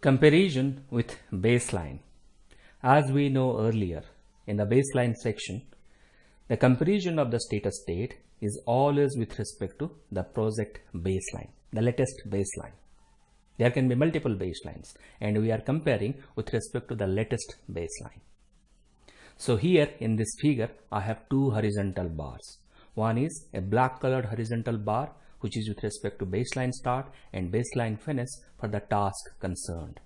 Comparison with baseline. As we know earlier, in the baseline section, the comparison of the status date is always with respect to the project baseline, the latest baseline. There can be multiple baselines and we are comparing with respect to the latest baseline. So here in this figure, I have two horizontal bars. One is a black colored horizontal bar, which is with respect to baseline start and baseline finish for the task concerned.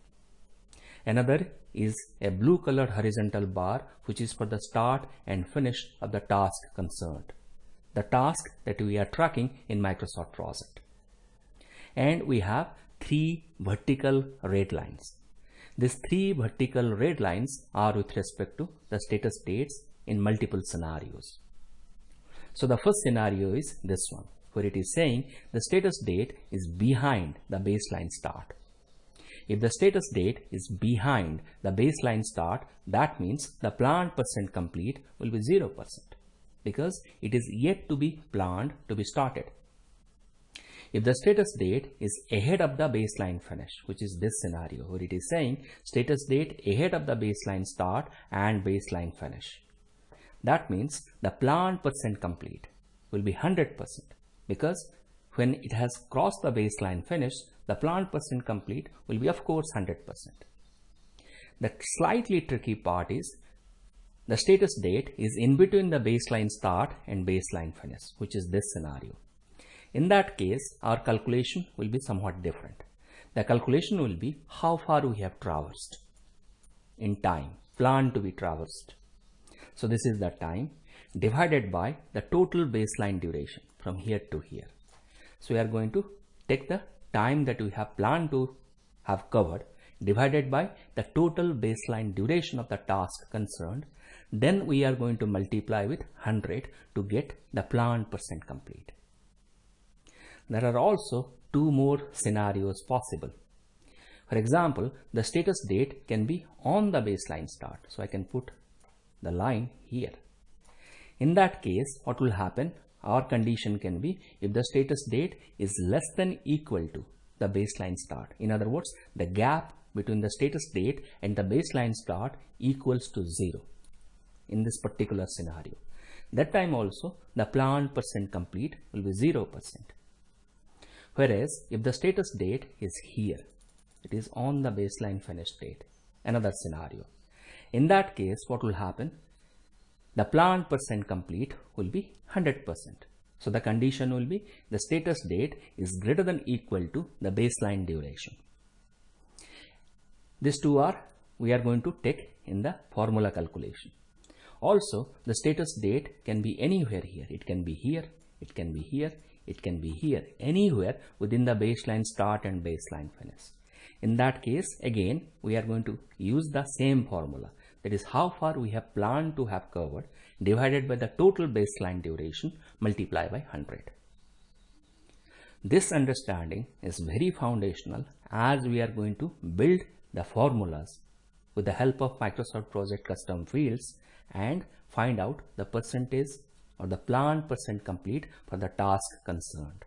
Another is a blue colored horizontal bar, which is for the start and finish of the task concerned, the task that we are tracking in Microsoft project. And we have three vertical red lines. These three vertical red lines are with respect to the status dates in multiple scenarios. So the first scenario is this one, where it is saying the status date is behind the baseline start. If the status date is behind the baseline start, that means the planned % complete will be 0% because it is yet to be planned to be started. If the status date is ahead of the baseline finish, which is this scenario where it is saying status date ahead of the baseline start and baseline finish, that means the planned % complete will be 100% because when it has crossed the baseline finish, the planned % complete will be of course 100%. The slightly tricky part is the status date is in between the baseline start and baseline finish, which is this scenario. In that case, our calculation will be somewhat different. The calculation will be how far we have traversed in time, planned to be traversed. So this is the time divided by the total baseline duration from here to here. So we are going to take the time that we have planned to have covered divided by the total baseline duration of the task concerned. Then we are going to multiply with 100 to get the planned % complete. There are also two more scenarios possible. For example, the status date can be on the baseline start. So I can put the line here. In that case, what will happen? Our condition can be if the status date is less than equal to the baseline start. In other words, the gap between the status date and the baseline start equals to 0 in this particular scenario. That time also the planned % complete will be 0%. Whereas if the status date is here, it is on the baseline finish date, another scenario. In that case, what will happen? The planned % complete will be 100%. So the condition will be the status date is greater than equal to the baseline duration. These two are we are going to take in the formula calculation. Also, the status date can be anywhere here. It can be here, it can be here, it can be here, anywhere within the baseline start and baseline finish. In that case, again, we are going to use the same formula. That is how far we have planned to have covered divided by the total baseline duration multiplied by 100. This understanding is very foundational as we are going to build the formulas with the help of Microsoft Project custom fields and find out the percentage or the planned % complete for the task concerned.